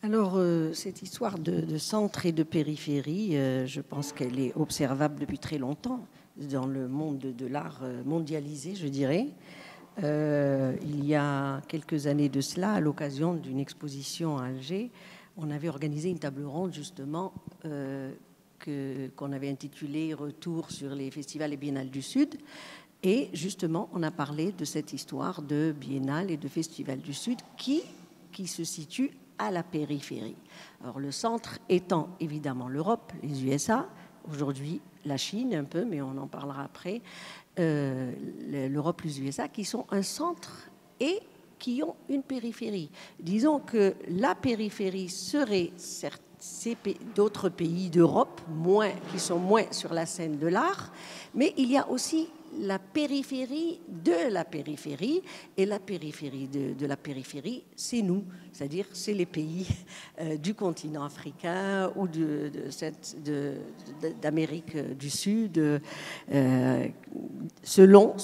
Alors, cette histoire de centre et de périphérie, je pense qu'elle est observable depuis très longtemps dans le monde de l'art mondialisé, je dirais. Il y a quelques années de cela, à l'occasion d'une exposition à Alger, on avait organisé une table ronde justement qu'on avait intitulée « Retour sur les festivals et biennales du Sud ». Et justement, on a parlé de cette histoire de biennale et de festival du Sud qui se situe à la périphérie. Alors le centre étant évidemment l'Europe, les USA, aujourd'hui la Chine un peu, mais on en parlera après, l'Europe, les USA, qui sont un centre et qui ont une périphérie. Disons que la périphérie serait certes d'autres pays d'Europe qui sont moins sur la scène de l'art, mais il y a aussi la périphérie de la périphérie, et la périphérie de la périphérie, c'est nous, c'est-à-dire c'est les pays du continent africain ou d'Amérique du Sud, selon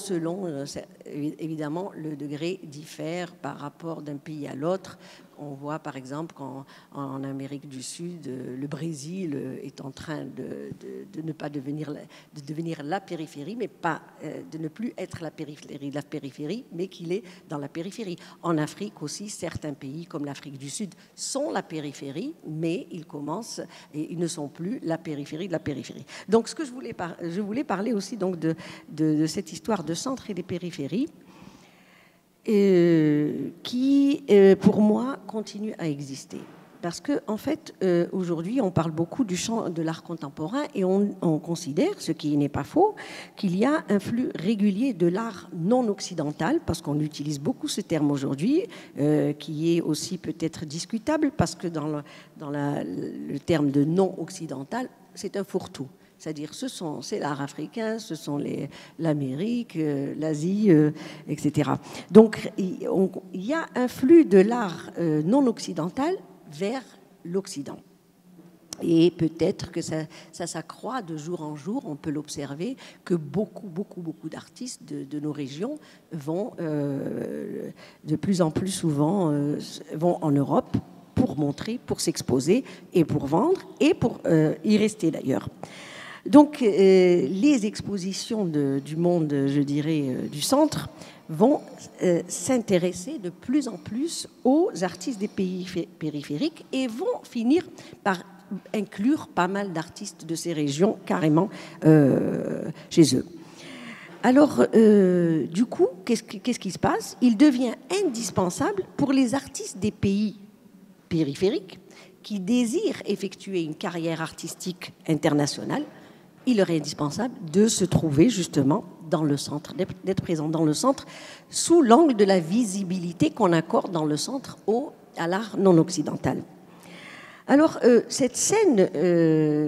évidemment le degré diffère par rapport d'un pays à l'autre. On voit par exemple qu'en Amérique du Sud, le Brésil est en train de ne pas devenir la périphérie, mais pas de ne plus être la périphérie de la périphérie, mais qu'il est dans la périphérie. En Afrique aussi, certains pays comme l'Afrique du Sud sont la périphérie, mais ils ne sont plus la périphérie de la périphérie. Donc, ce que je voulais parler aussi donc de cette histoire de centre et des périphéries. Qui, pour moi, continue à exister. Parce qu'en fait, aujourd'hui, on parle beaucoup du champ de l'art contemporain et on considère, ce qui n'est pas faux, qu'il y a un flux régulier de l'art non occidental, parce qu'on utilise beaucoup ce terme aujourd'hui, qui est aussi peut-être discutable, parce que dans le terme de non occidental, c'est un fourre-tout. C'est-à-dire, c'est l'art africain, ce sont l'Amérique, l'Asie, etc. Donc, il y a un flux de l'art non occidental vers l'Occident. Et peut-être que ça s'accroît de jour en jour. On peut l'observer que beaucoup d'artistes de nos régions vont de plus en plus souvent vont en Europe pour montrer, pour s'exposer et pour vendre et pour y rester d'ailleurs. Donc, les expositions du monde, je dirais, du centre, vont s'intéresser de plus en plus aux artistes des pays périphériques et vont finir par inclure pas mal d'artistes de ces régions carrément chez eux. Alors, du coup, qu'est-ce qui se passe? Il devient indispensable pour les artistes des pays périphériques qui désirent effectuer une carrière artistique internationale. Il leur est indispensable de se trouver justement dans le centre, d'être présent dans le centre sous l'angle de la visibilité qu'on accorde dans le centre à l'art non occidental. Alors, cette scène,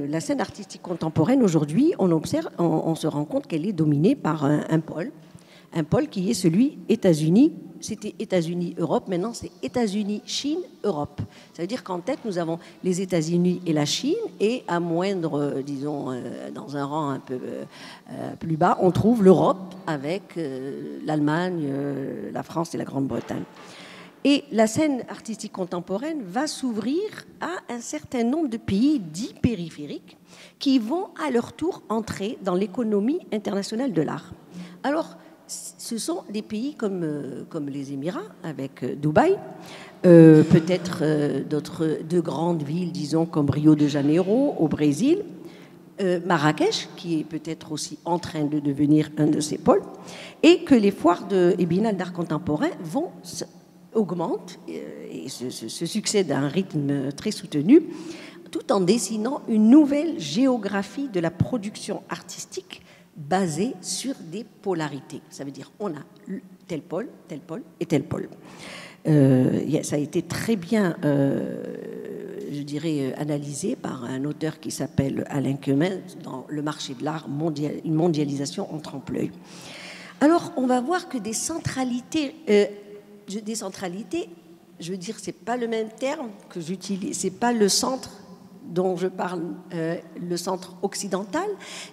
la scène artistique contemporaine aujourd'hui, on se rend compte qu'elle est dominée par un pôle qui est celui États-Unis. C'était États-Unis-Europe, maintenant c'est États-Unis-Chine-Europe. Ça veut dire qu'en tête, nous avons les États-Unis et la Chine, et à moindre, disons, dans un rang un peu plus bas, on trouve l'Europe avec l'Allemagne, la France et la Grande-Bretagne. Et la scène artistique contemporaine va s'ouvrir à un certain nombre de pays dits périphériques qui vont à leur tour entrer dans l'économie internationale de l'art. Alors, ce sont des pays comme les Émirats, avec Dubaï, peut-être deux grandes villes, disons, comme Rio de Janeiro, au Brésil, Marrakech, qui est peut-être aussi en train de devenir un de ces pôles, et que les foires et biennales d'art contemporain augmentent et se succèdent à un rythme très soutenu, tout en dessinant une nouvelle géographie de la production artistique basée sur des polarités. Ça veut dire on a tel pôle et tel pôle. Ça a été très bien, je dirais, analysé par un auteur qui s'appelle Alain Quemin dans Le marché de l'art, une mondialisation en trompe-l'œil. Alors, on va voir que des centralités, je veux dire, c'est pas le même terme que j'utilise, c'est pas le centre dont je parle, le centre occidental,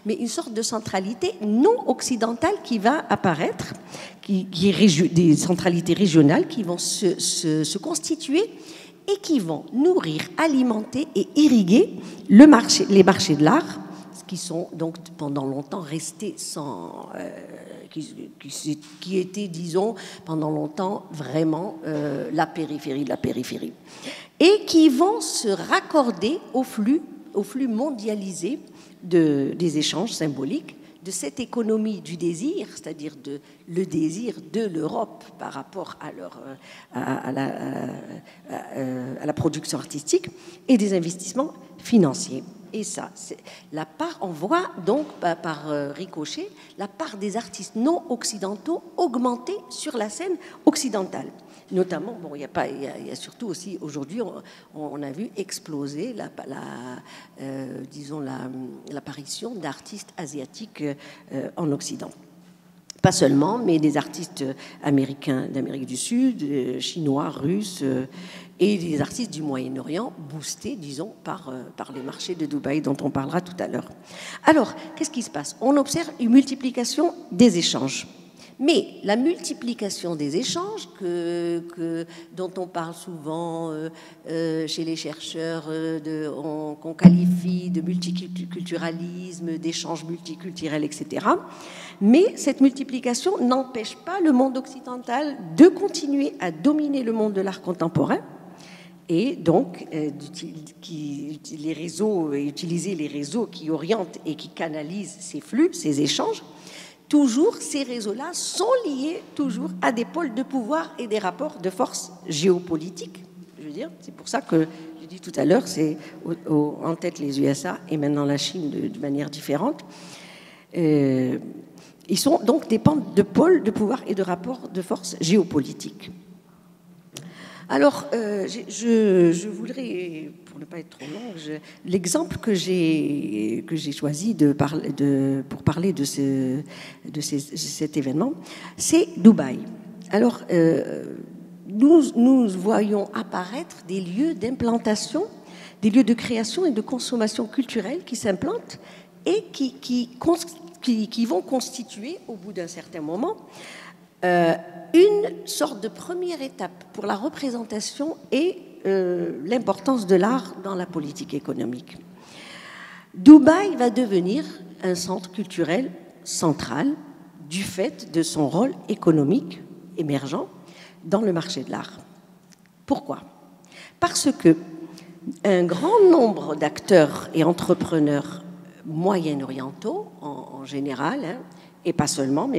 mais une sorte de centralité non occidentale qui va apparaître, qui est des centralités régionales qui vont se constituer et qui vont nourrir, alimenter et irriguer les marchés de l'art, qui sont donc pendant longtemps restés sans... qui étaient, disons, pendant longtemps vraiment la périphérie de la périphérie. Et qui vont se raccorder au flux mondialisé des échanges symboliques, de cette économie du désir, c'est-à-dire le désir de l'Europe par rapport à la production artistique, et des investissements financiers. Et ça, la part, on voit donc par ricochet la part des artistes non occidentaux augmenter sur la scène occidentale. Notamment, bon, il y a surtout aussi aujourd'hui, on a vu exploser disons l'apparition d'artistes asiatiques en Occident. Pas seulement, mais des artistes américains d'Amérique du Sud, chinois, russes, et des artistes du Moyen-Orient, boostés, disons, par les marchés de Dubaï, dont on parlera tout à l'heure. Alors, qu'est-ce qui se passe? On observe une multiplication des échanges. Mais la multiplication des échanges dont on parle souvent chez les chercheurs, qu'on qualifie de multiculturalisme, d'échanges multiculturels, etc. Mais cette multiplication n'empêche pas le monde occidental de continuer à dominer le monde de l'art contemporain et donc utiliser les réseaux qui orientent et qui canalisent ces flux, ces échanges. Toujours, ces réseaux-là sont liés toujours à des pôles de pouvoir et des rapports de force géopolitiques. Je veux dire, c'est pour ça que je dis tout à l'heure, c'est en tête les USA et maintenant la Chine de manière différente. Ils sont donc dépendent de pôles de pouvoir et de rapports de force géopolitiques. Alors, je voudrais, pour ne pas être trop longue, l'exemple que j'ai choisi pour parler de cet événement, c'est Dubaï. Alors, nous voyons apparaître des lieux d'implantation, des lieux de création et de consommation culturelle qui s'implantent et qui vont constituer, au bout d'un certain moment, une sorte de première étape pour la représentation et l'importance de l'art dans la politique économique. Dubaï va devenir un centre culturel central du fait de son rôle économique émergent dans le marché de l'art. Pourquoi? Parce que un grand nombre d'acteurs et entrepreneurs moyen-orientaux en général, et pas seulement,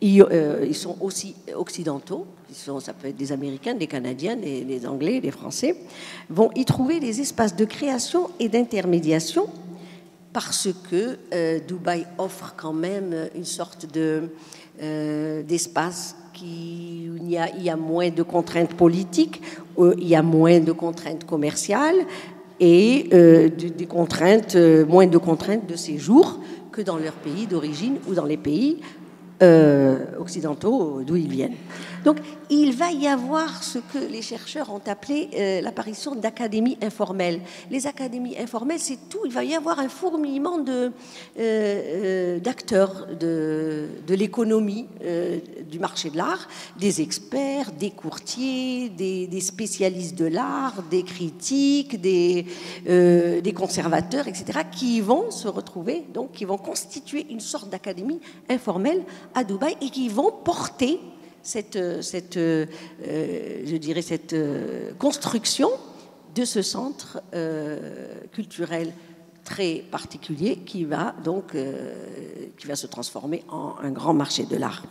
ils sont aussi occidentaux, ça peut être des Américains, des Canadiens, des Anglais, des Français, vont y trouver des espaces de création et d'intermédiation parce que Dubaï offre quand même une sorte d'espace il y a moins de contraintes politiques, il y a moins de contraintes commerciales et moins de contraintes de séjour que dans leur pays d'origine ou dans les pays occidentaux d'où ils viennent. Donc, il va y avoir ce que les chercheurs ont appelé l'apparition d'académies informelles. Les académies informelles, c'est tout. Il va y avoir un fourmillement d'acteurs de l'économie du marché de l'art, des experts, des courtiers, des spécialistes de l'art, des critiques, des conservateurs, etc., qui vont se retrouver, donc qui vont constituer une sorte d'académie informelle à Dubaï et qui vont porter cette construction de ce centre culturel très particulier qui va se transformer en un grand marché de l'art.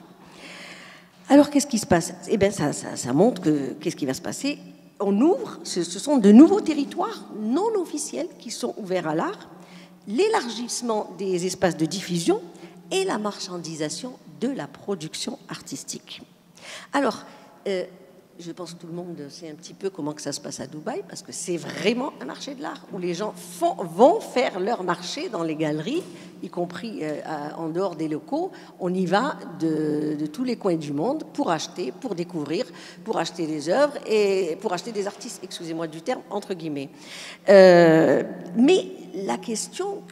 Alors, qu'est-ce qui se passe? Eh bien, ça montre qu'est-ce qui va se passer. On ouvre, ce sont de nouveaux territoires non officiels qui sont ouverts à l'art, l'élargissement des espaces de diffusion et la marchandisation de la production artistique. Alors, je pense que tout le monde sait un petit peu comment que ça se passe à Dubaï, parce que c'est vraiment un marché de l'art où les gens vont faire leur marché dans les galeries, y compris en dehors des locaux. On y va de tous les coins du monde pour acheter, pour découvrir, pour acheter des œuvres et pour acheter des artistes, excusez-moi du terme, entre guillemets. Mais la question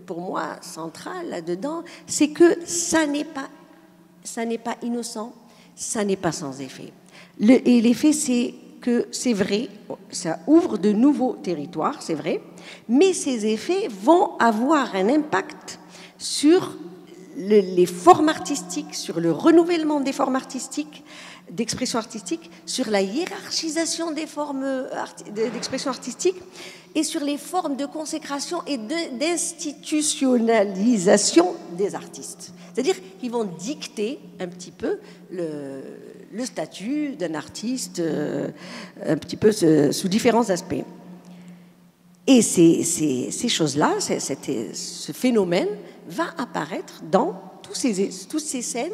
pour moi centrale là-dedans, c'est que ça n'est pas innocent, ça n'est pas sans effet. Et l'effet, c'est que c'est vrai, ça ouvre de nouveaux territoires, c'est vrai, mais ces effets vont avoir un impact sur les formes artistiques, sur le renouvellement des formes artistiques, d'expression artistique, sur la hiérarchisation des formes d'expression artistique et sur les formes de consécration et d'institutionnalisation des artistes. C'est-à-dire qu'ils vont dicter un petit peu le statut d'un artiste, un petit peu sous différents aspects. Et ces choses-là, ce phénomène va apparaître dans toutes ces scènes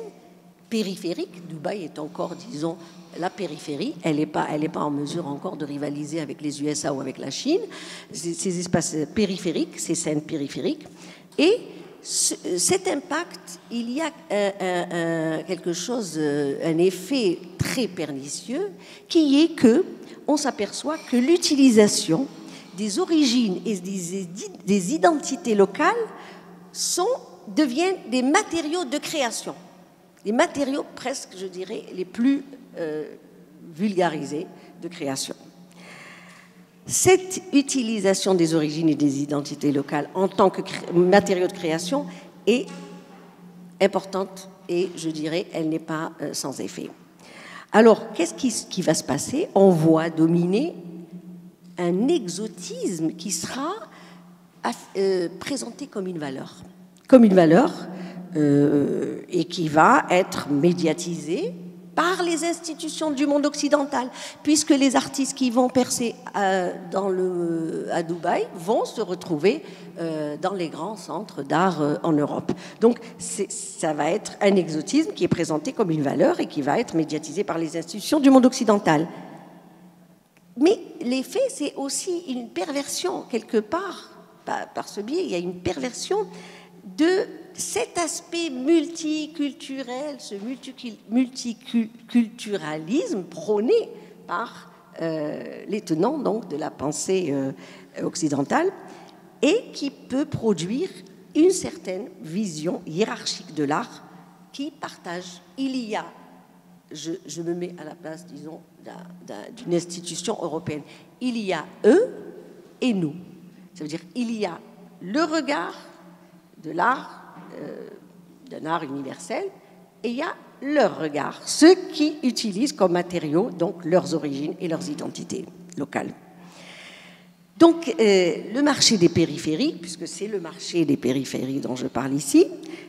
périphériques. Dubaï est encore, disons, la périphérie. Elle n'est pas en mesure encore de rivaliser avec les USA ou avec la Chine. Ces espaces périphériques, ces scènes périphériques. Et cet impact, il y a quelque chose, un effet très pernicieux, qui est que on s'aperçoit que l'utilisation des origines et des identités locales deviennent des matériaux de création, les matériaux presque, je dirais, les plus vulgarisés de création. Cette utilisation des origines et des identités locales en tant que matériaux de création est importante et, je dirais, elle n'est pas sans effet. Alors, qu'est-ce qui va se passer? On voit dominer un exotisme qui sera présenté comme une valeur. Et qui va être médiatisé par les institutions du monde occidental, puisque les artistes qui vont percer à Dubaï vont se retrouver dans les grands centres d'art en Europe. Donc ça va être un exotisme qui est présenté comme une valeur et qui va être médiatisé par les institutions du monde occidental. Mais l'effet, c'est aussi une perversion, quelque part, par ce biais, il y a une perversion de cet aspect multiculturel, ce multiculturalisme prôné par les tenants donc, de la pensée occidentale et qui peut produire une certaine vision hiérarchique de l'art qui partage. Il y a, je me mets à la place, disons, d'une institution européenne, il y a eux et nous. Ça veut dire il y a le regard de l'art, d'un art universel, et il y a leur regard, ceux qui utilisent comme matériaux donc leurs origines et leurs identités locales. Donc le marché des périphéries, puisque c'est le marché des périphéries dont je parle ici,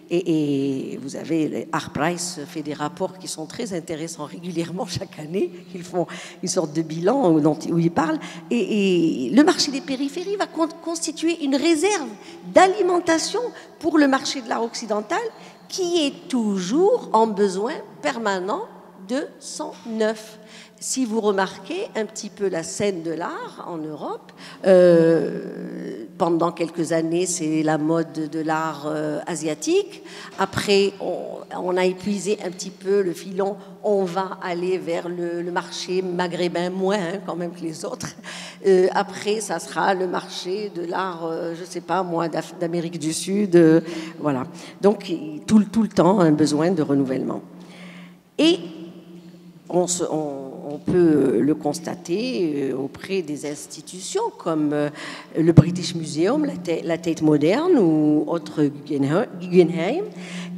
et vous avez, Artprice fait des rapports qui sont très intéressants régulièrement chaque année, ils font une sorte de bilan où ils parlent, et le marché des périphéries va constituer une réserve d'alimentation pour le marché de l'art occidental qui est toujours en besoin permanent de sang neuf. Si vous remarquez un petit peu la scène de l'art en Europe, pendant quelques années, c'est la mode de l'art asiatique. Après, on a épuisé un petit peu le filon. On va aller vers le marché maghrébin, moins quand même que les autres. Après, ça sera le marché de l'art, je ne sais pas moi, d'Amérique du Sud. Voilà. Donc, tout le temps, un besoin de renouvellement. Et on peut le constater auprès des institutions comme le British Museum, la Tate Moderne ou autres Guggenheim,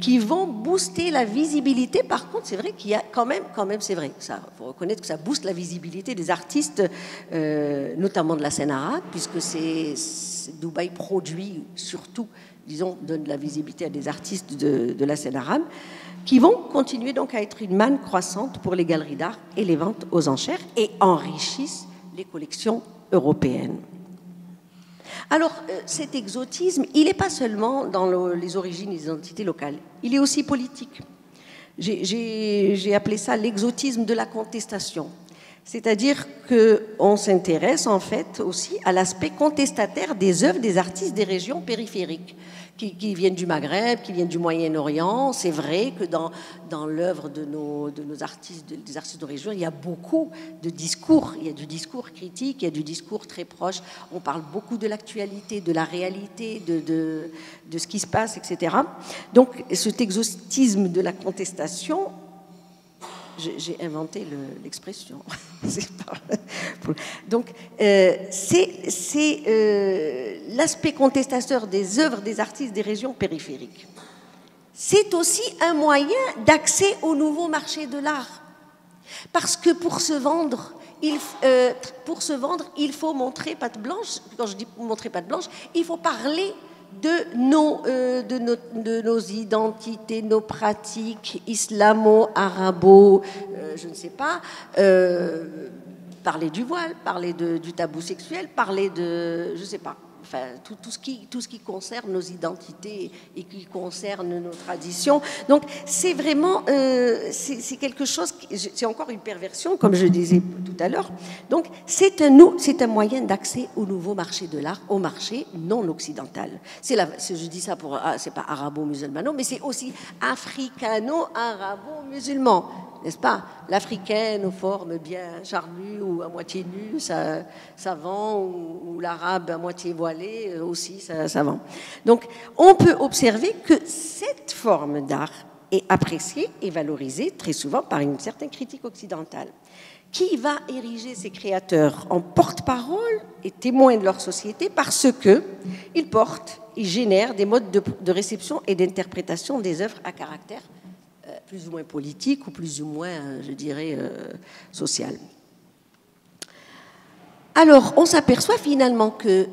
qui vont booster la visibilité. Par contre, c'est vrai qu'il y a quand même c'est vrai, ça, faut reconnaître que ça booste la visibilité des artistes, notamment de la scène arabe, puisque Dubaï produit surtout, disons, donne de la visibilité à des artistes de la scène arabe, qui vont continuer donc à être une manne croissante pour les galeries d'art et les ventes aux enchères et enrichissent les collections européennes. Alors, cet exotisme, il n'est pas seulement dans les origines et les identités locales, il est aussi politique. J'ai appelé ça l'exotisme de la contestation. C'est-à-dire qu'on s'intéresse en fait aussi à l'aspect contestataire des œuvres des artistes des régions périphériques qui viennent du Maghreb, qui viennent du Moyen-Orient. C'est vrai que dans l'œuvre de nos artistes, des artistes de région, il y a beaucoup de discours. Il y a du discours critique, il y a du discours très proche. On parle beaucoup de l'actualité, de la réalité, de ce qui se passe, etc. Donc cet exotisme de la contestation, j'ai inventé l'expression. Donc, c'est l'aspect contestateur des œuvres des artistes des régions périphériques. C'est aussi un moyen d'accès au nouveau marché de l'art. Parce que pour se vendre, il faut montrer patte blanche. Quand je dis montrer patte blanche, il faut parler de nos identités, nos pratiques islamo-arabo, je ne sais pas, parler du voile, parler du tabou sexuel, parler de, je ne sais pas, enfin, tout ce qui concerne nos identités et qui concerne nos traditions. Donc, c'est vraiment, c'est quelque chose, c'est encore une perversion, comme je disais tout à l'heure. Donc, c'est un moyen d'accès au nouveau marché de l'art, au marché non occidental. Je dis ça pour, c'est pas arabo-musulmano, mais c'est aussi africano-arabo-musulman. N'est-ce pas? L'africaine aux formes bien charnues ou à moitié nues, ça vend, ou l'arabe à moitié voilé aussi, ça vend. Donc, on peut observer que cette forme d'art est appréciée et valorisée très souvent par une certaine critique occidentale, qui va ériger ses créateurs en porte-parole et témoins de leur société parce qu'ils portent, ils génèrent des modes de réception et d'interprétation des œuvres à caractère plus ou moins politique ou plus ou moins, je dirais, social. Alors, on s'aperçoit finalement que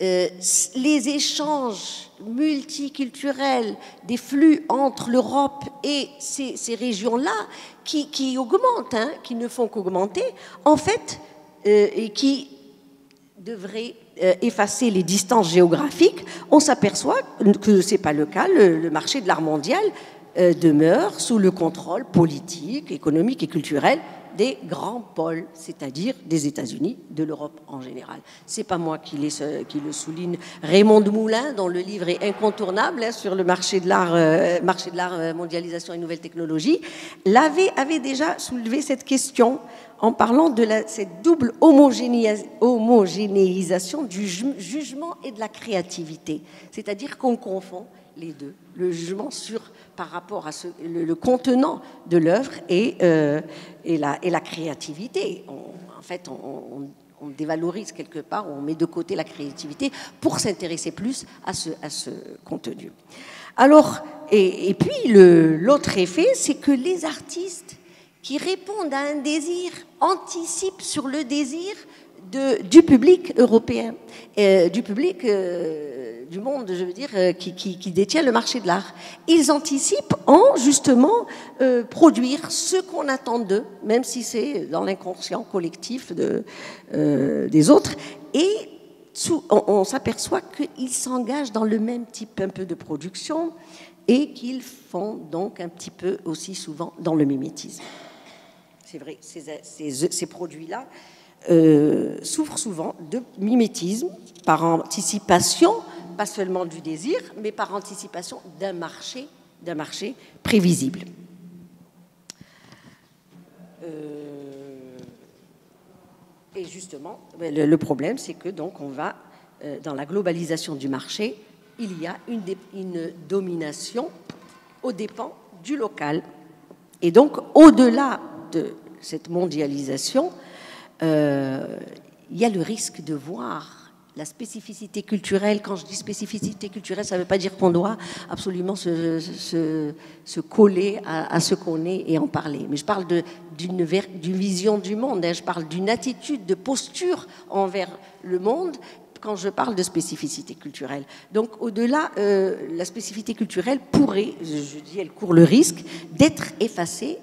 les échanges multiculturels, des flux entre l'Europe et ces régions-là, qui augmentent, hein, qui ne font qu'augmenter, en fait, et qui devraient effacer les distances géographiques, on s'aperçoit que ce n'est pas le cas. Le marché de l'art mondial demeure sous le contrôle politique, économique et culturel des grands pôles, c'est-à-dire des États-Unis, de l'Europe en général. C'est pas moi qui le souligne. Raymond de Moulin, dont le livre est incontournable, hein, sur le marché de l'art, mondialisation et nouvelles technologies, avait déjà soulevé cette question en parlant de cette double homogénéisation du jugement et de la créativité. C'est-à-dire qu'on confond les deux, le jugement par rapport à le contenant de l'œuvre et la créativité. En fait, on dévalorise quelque part, on met de côté la créativité pour s'intéresser plus à ce contenu. Alors, et puis l'autre effet, c'est que les artistes qui répondent à un désir anticipent sur le désir du public européen, du public du monde, je veux dire, qui détient le marché de l'art. Ils anticipent en, justement, produire ce qu'on attend d'eux, même si c'est dans l'inconscient collectif des autres. Et on s'aperçoit qu'ils s'engagent dans le même type un peu de production et qu'ils font donc un petit peu aussi souvent dans le mimétisme. C'est vrai, ces produits-là souffrent souvent de mimétisme par anticipation, pas seulement du désir, mais par anticipation d'un marché prévisible. Et justement, le problème, c'est que donc on va dans la globalisation du marché, il y a une domination aux dépens du local. Et donc, au-delà de cette mondialisation, il y a le risque de voir la spécificité culturelle. Quand je dis spécificité culturelle, ça ne veut pas dire qu'on doit absolument se coller à ce qu'on est et en parler. Mais je parle d'une vision du monde, hein. Je parle d'une attitude, de posture envers le monde quand je parle de spécificité culturelle. Donc, au-delà, la spécificité culturelle pourrait, je dis, elle court le risque d'être effacée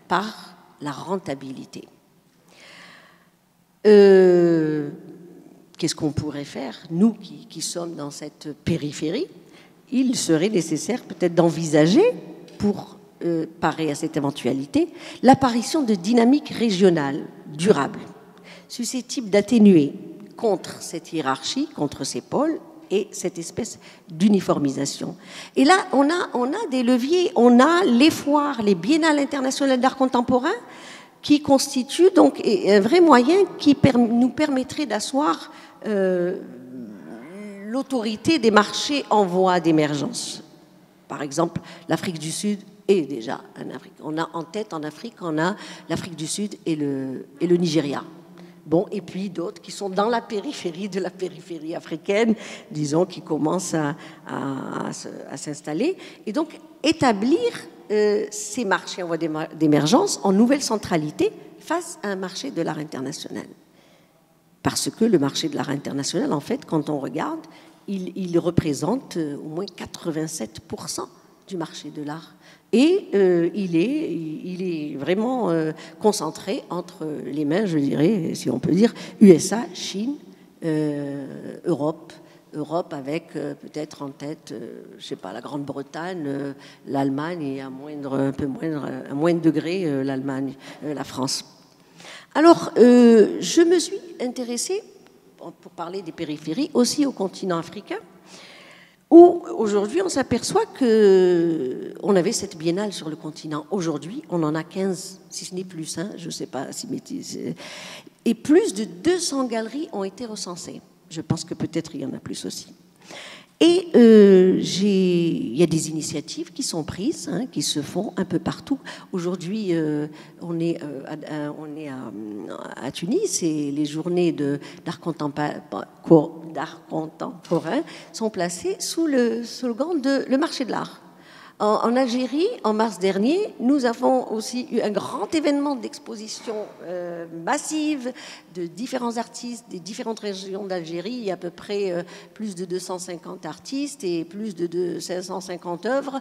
par la rentabilité. Qu'est-ce qu'on pourrait faire, nous qui sommes dans cette périphérie? Il serait nécessaire peut-être d'envisager, pour parer à cette éventualité, l'apparition de dynamiques régionales durables, susceptibles d'atténuer contre cette hiérarchie, contre ces pôles et cette espèce d'uniformisation. Et là, on a des leviers, on a les foires, les biennales internationales d'art contemporain, qui constituent donc un vrai moyen qui nous permettrait d'asseoir l'autorité des marchés en voie d'émergence. Par exemple, l'Afrique du Sud Et déjà en Afrique. On a en tête en Afrique, on a l'Afrique du Sud et le Nigeria. Bon, et puis d'autres qui sont dans la périphérie de la périphérie africaine, disons, qui commencent à s'installer. Et donc, établir ces marchés en voie d'émergence en nouvelle centralité face à un marché de l'art international. Parce que le marché de l'art international, en fait, quand on regarde, il représente au moins 87% du marché de l'art. Et il est vraiment concentré entre les mains, je dirais, si on peut dire, USA, Chine, Europe avec peut-être en tête, je ne sais pas, la Grande-Bretagne, l'Allemagne et à moindre degré l'Allemagne, la France. Alors, je me suis intéressée, pour parler des périphéries, aussi au continent africain, où aujourd'hui on s'aperçoit qu'on avait cette biennale sur le continent. Aujourd'hui, on en a 15, si ce n'est plus, hein, je ne sais pas si et plus de 200 galeries ont été recensées. Je pense que peut-être il y en a plus aussi. Et il y a des initiatives qui sont prises, hein, qui se font un peu partout. Aujourd'hui, on est à Tunis et les journées d'art contemporain sont placées sous le slogan de le marché de l'art. En Algérie, en mars dernier, nous avons aussi eu un grand événement d'exposition massive de différents artistes des différentes régions d'Algérie. Il y a à peu près plus de 250 artistes et plus de 550 œuvres.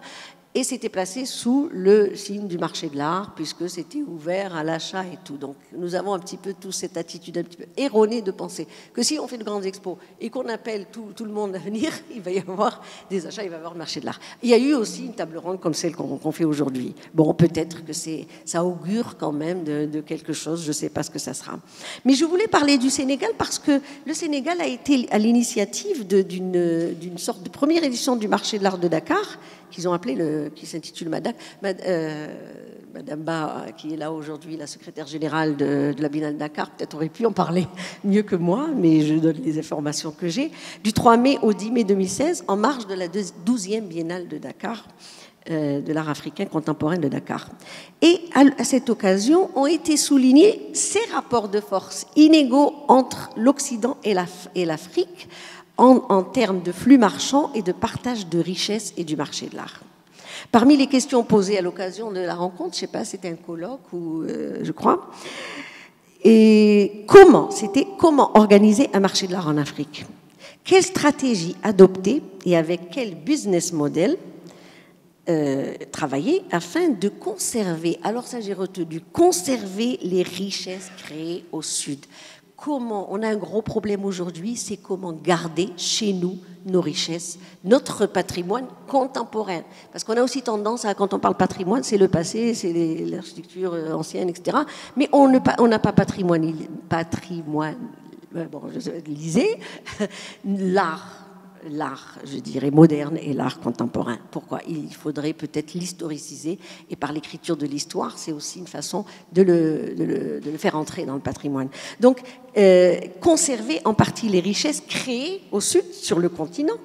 Et c'était placé sous le signe du marché de l'art, puisque c'était ouvert à l'achat et tout. Donc nous avons un petit peu tous cette attitude un petit peu erronée de penser que si on fait de grandes expos et qu'on appelle tout le monde à venir, il va y avoir des achats, il va y avoir le marché de l'art. Il y a eu aussi une table ronde comme celle qu'on fait aujourd'hui. Bon, peut-être que ça augure quand même de quelque chose, je ne sais pas ce que ça sera. Mais je voulais parler du Sénégal parce que le Sénégal a été à l'initiative d'une sorte de première édition du marché de l'art de Dakar, qu'ils ont appelé qui s'intitule Madame Ba, qui est là aujourd'hui, la secrétaire générale de la Biennale de Dakar, peut-être aurait pu en parler mieux que moi, mais je donne les informations que j'ai, du 3 mai au 10 mai 2016, en marge de la 12e Biennale de Dakar, de l'art africain contemporain de Dakar. Et à cette occasion ont été soulignés ces rapports de force inégaux entre l'Occident et l'Afrique, en termes de flux marchands et de partage de richesses et du marché de l'art. Parmi les questions posées à l'occasion de la rencontre, je ne sais pas, c'était un colloque ou je crois, et comment organiser un marché de l'art en Afrique? Quelle stratégie adopter et avec quel business model travailler afin de conserver, alors ça j'ai retenu, conserver les richesses créées au Sud. On a un gros problème aujourd'hui, c'est comment garder chez nous nos richesses, notre patrimoine contemporain. Parce qu'on a aussi tendance à, quand on parle patrimoine, c'est le passé, c'est l'architecture ancienne, etc. Mais on n'a pas patrimoine, bon, je lisais, l'art, je dirais, moderne et l'art contemporain. Pourquoi? Il faudrait peut-être l'historiciser, et par l'écriture de l'histoire, c'est aussi une façon de le faire entrer dans le patrimoine. Donc, conserver en partie les richesses créées au Sud, sur le continent,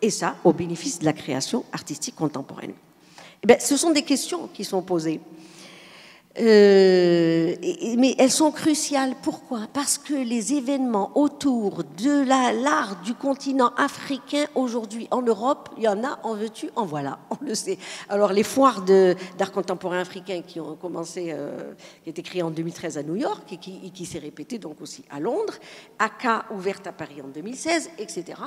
et ça, au bénéfice de la création artistique contemporaine. Eh bien, ce sont des questions qui sont posées. Mais elles sont cruciales. Pourquoi? Parce que les événements autour de l'art du continent africain aujourd'hui en Europe, il y en a, en veux-tu, en voilà, on le sait. Alors les foires d'art contemporain africain qui ont commencé, qui étaient créées en 2013 à New York et qui s'est répétée donc aussi à Londres, ACA ouverte à Paris en 2016, etc.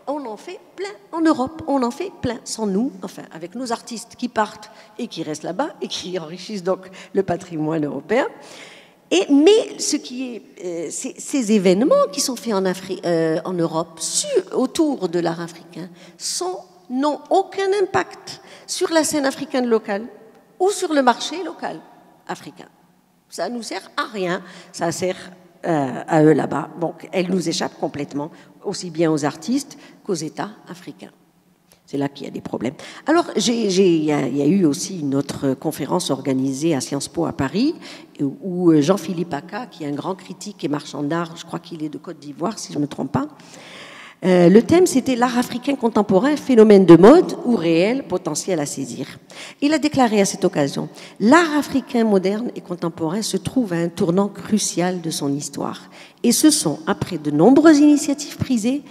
On en fait plein en Europe, on en fait plein sans nous, enfin avec nos artistes qui partent et qui restent là-bas et qui enrichissent donc le patrimoine européen. Mais ce qui est, ces événements qui sont faits en Europe autour de l'art africain n'ont aucun impact sur la scène africaine locale ou sur le marché local africain. Ça ne nous sert à rien, ça sert à eux là-bas. Donc, elles nous échappent complètement, aussi bien aux artistes qu'aux États africains. C'est là qu'il y a des problèmes. Alors, il y a eu aussi une autre conférence organisée à Sciences Po à Paris, où Jean-Philippe Aka, qui est un grand critique et marchand d'art, je crois qu'il est de Côte d'Ivoire, si je ne me trompe pas, Le thème, c'était l'art africain contemporain, phénomène de mode ou réel, potentiel à saisir. Il a déclaré à cette occasion, l'art africain moderne et contemporain se trouve à un tournant crucial de son histoire. Et ce sont, après de nombreuses initiatives privées,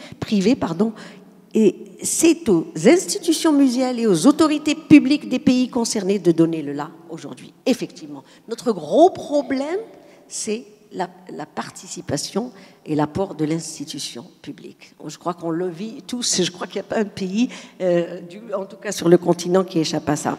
et c'est aux institutions muséales et aux autorités publiques des pays concernés de donner le là aujourd'hui. Effectivement, notre gros problème, c'est la participation et l'apport de l'institution publique. Je crois qu'on le vit tous, je crois qu'il n'y a pas un pays, en tout cas sur le continent, qui échappe à ça.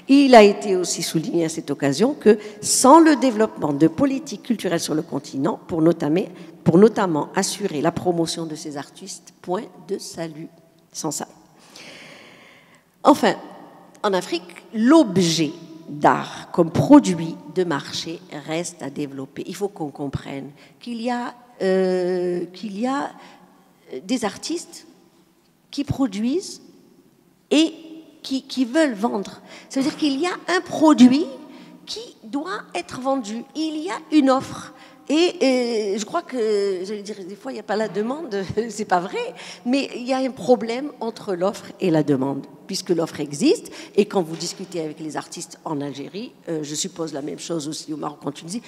Il a été aussi souligné à cette occasion que sans le développement de politiques culturelles sur le continent, pour notamment assurer la promotion de ces artistes, point de salut sans ça. Enfin, en Afrique, l'objet d'art comme produit de marché reste à développer. Il faut qu'on comprenne qu'il y a des artistes qui produisent et qui veulent vendre. Ça veut dire qu'il y a un produit qui doit être vendu. Il y a une offre. Et je crois que, j'allais dire, des fois, il n'y a pas la demande, c'est pas vrai, mais il y a un problème entre l'offre et la demande, puisque l'offre existe, et quand vous discutez avec les artistes en Algérie, je suppose la même chose aussi au Maroc, quand tu dis,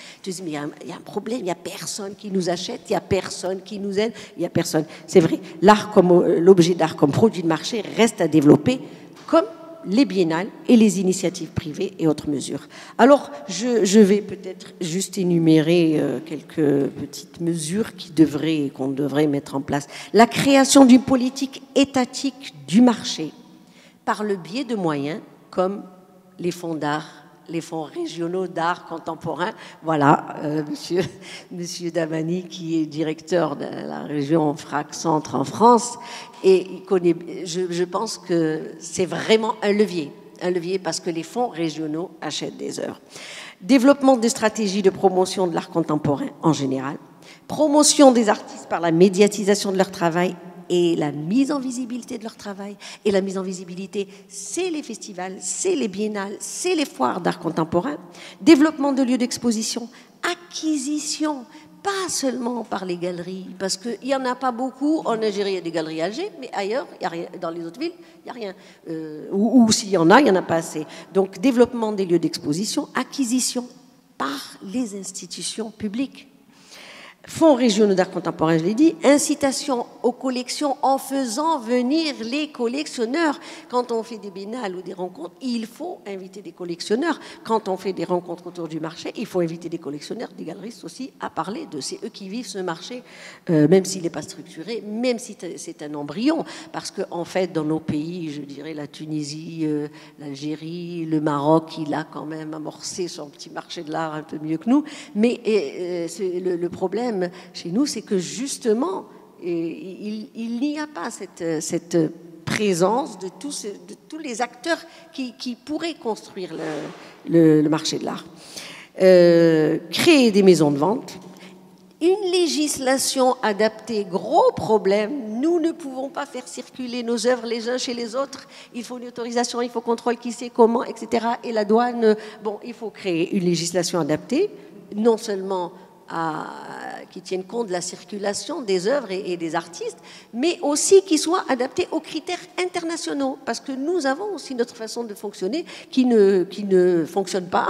mais il y a un problème, il n'y a personne qui nous achète, il n'y a personne qui nous aide, il n'y a personne. C'est vrai, l'objet d'art comme produit de marché reste à développer, comme les biennales et les initiatives privées et autres mesures. Alors, je vais peut-être juste énumérer quelques petites mesures qu'on devrait mettre en place. La création d'une politique étatique du marché par le biais de moyens comme les fonds d'art, les fonds régionaux d'art contemporain. Voilà, monsieur Damani, qui est directeur de la région FRAC Centre en France, et il connaît, je pense que c'est vraiment un levier parce que les fonds régionaux achètent des œuvres. Développement des stratégies de promotion de l'art contemporain en général, promotion des artistes par la médiatisation de leur travail et la mise en visibilité de leur travail. Et la mise en visibilité, c'est les festivals, c'est les biennales, c'est les foires d'art contemporain. Développement de lieux d'exposition, acquisition, pas seulement par les galeries, parce qu'il n'y en a pas beaucoup. En Algérie, il y a des galeries à Alger, mais ailleurs, il y a rien. Dans les autres villes, il n'y a rien. Ou s'il y en a, il n'y en a pas assez. Donc, développement des lieux d'exposition, acquisition par les institutions publiques. Fonds régionaux d'art contemporain, je l'ai dit, incitation aux collections en faisant venir les collectionneurs. Quand on fait des biennales ou des rencontres, il faut inviter des collectionneurs. Quand on fait des rencontres autour du marché, il faut inviter des collectionneurs, des galeristes aussi, à parler de. C'est eux qui vivent ce marché, même s'il n'est pas structuré, même si c'est un embryon. Parce qu'en fait, dans nos pays, je dirais la Tunisie, l'Algérie, le Maroc, il a quand même amorcé son petit marché de l'art un peu mieux que nous. Mais le problème chez nous, c'est que justement, il n'y a pas cette présence de tous les acteurs qui pourraient construire le marché de l'art. Créer des maisons de vente, une législation adaptée, gros problème. Nous ne pouvons pas faire circuler nos œuvres les uns chez les autres. Il faut une autorisation, il faut contrôle qui sait comment, etc. Et la douane, il faut créer une législation adaptée, non seulement qui tiennent compte de la circulation des œuvres et des artistes, mais aussi qui soient adaptés aux critères internationaux, parce que nous avons aussi notre façon de fonctionner qui ne fonctionne pas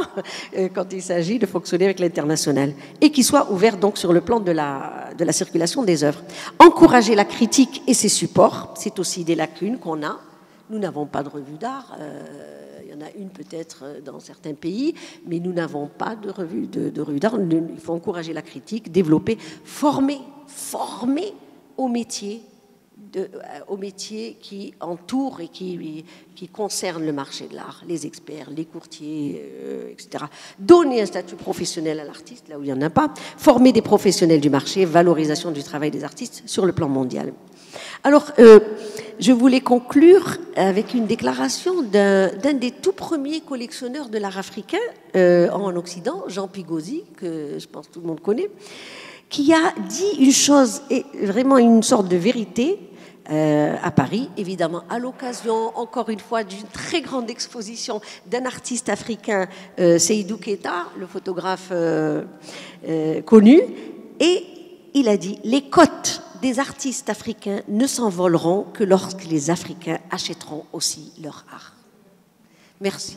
quand il s'agit de fonctionner avec l'international, et qui soit ouvert donc sur le plan de la circulation des œuvres. Encourager la critique et ses supports, c'est aussi des lacunes qu'on a. Nous n'avons pas de revue d'art. Il y en a une peut-être dans certains pays, mais nous n'avons pas de revue d'art. Il faut encourager la critique, développer, former au métier qui entourent et qui concernent le marché de l'art, les experts, les courtiers, etc. Donner un statut professionnel à l'artiste, là où il n'y en a pas. Former des professionnels du marché, valorisation du travail des artistes sur le plan mondial. Alors, je voulais conclure avec une déclaration d'un des tout premiers collectionneurs de l'art africain en Occident, Jean Pigozzi, que je pense que tout le monde connaît, qui a dit une chose, et vraiment une sorte de vérité, à Paris, évidemment, à l'occasion, encore une fois, d'une très grande exposition d'un artiste africain, Seydou Keita, le photographe connu, et il a dit « Les cotes des artistes africains ne s'envoleront que lorsque les Africains achèteront aussi leur art. Merci.